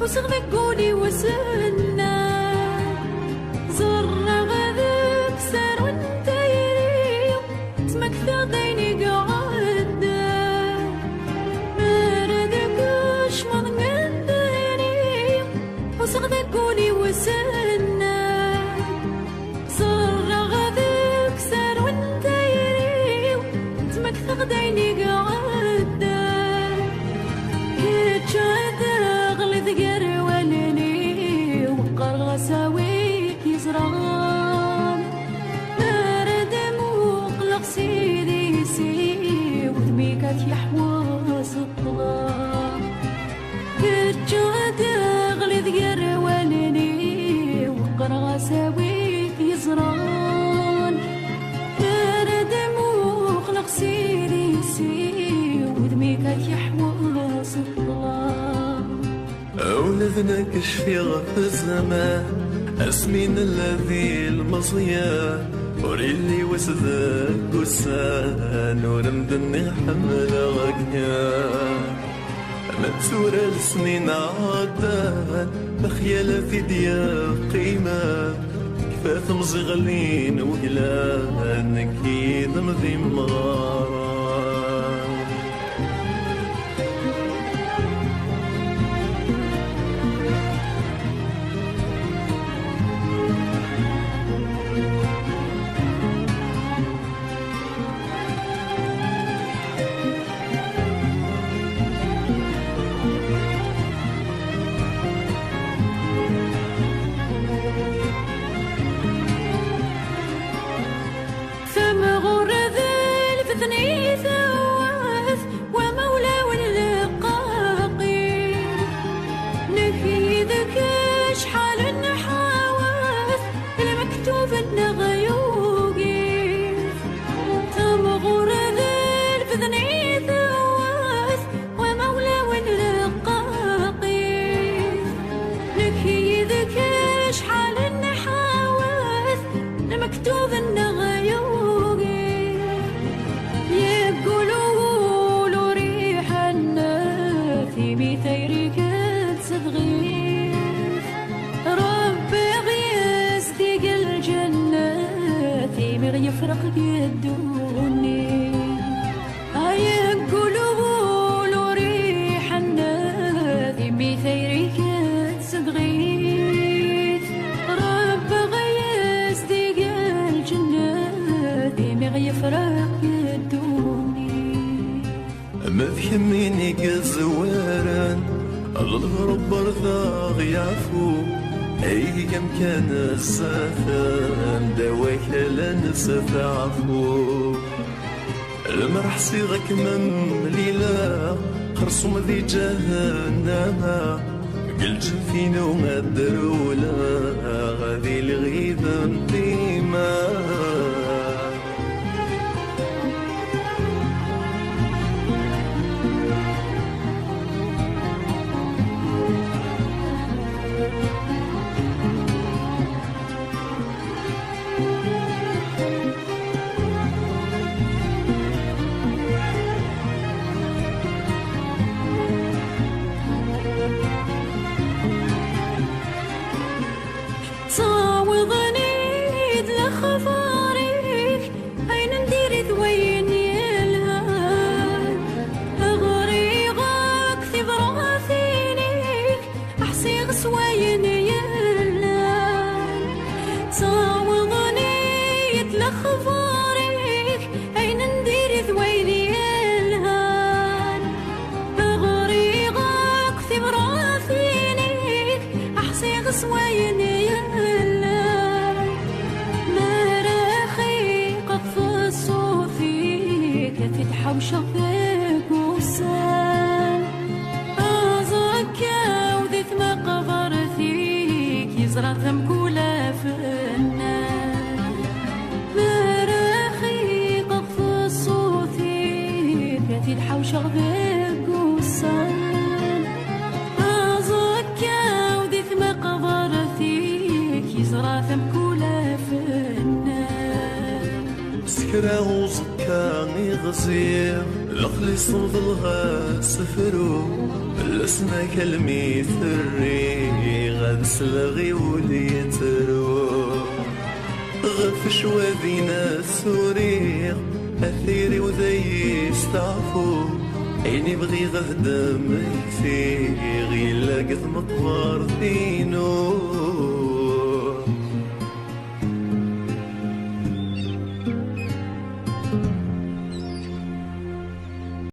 وصغ قولي وسنا زرنا غذاك سار وانت يريو تمكثر ديني قعدا مردك شمض من ديني وصغ قولي وسنا زرنا غذاك سار وانت يريو تمكثر ديني قعدا قرولني وقر ساويك يزران نردم وقلق سيدي سي ودميكات يحوص الطلاب كتجاد غليظ قرولني وقر ساويك يزران نردم وقلق سيدي سي ودميكات يحوص الطلاب أولدنا كشفي غف الزمان أسمين الذي المصيان وريلي وسذاك وسان ورمدني حمل غكيان متسورة السنين عدان بخيالة في ديال قيمة كفاث مزغلين وقلان أكيد مذي مغاران مكتوب النغيوقي يقولوا ريح في بثيرك تصدغيف ربي غيصدق الجنة في بغي يفرق يدوني يقولوا ريح في بثيرك تصدغيف ربي يفرق يدوني ما فهميني كزواران الغرب برثاغ يعفو أيام كان السفان دواك لنسف عفو المرح صيغك من ليلة خرصوم ذي جهنم قلت فينا وما درولا غادي الغيبة مديمة فرحة وشغفك وصال أزكى وذي ثم قبرتيك يزرع ثم كولا فنان سكرة وزكا غزير لقلي صوضلها سفرو لسنا كلمي ثري غنسلغي وليترو غف شواذينا سوريق أثيري وذي يستعفو عيني بغي غهدم كثير غيلا قد مطوار دينو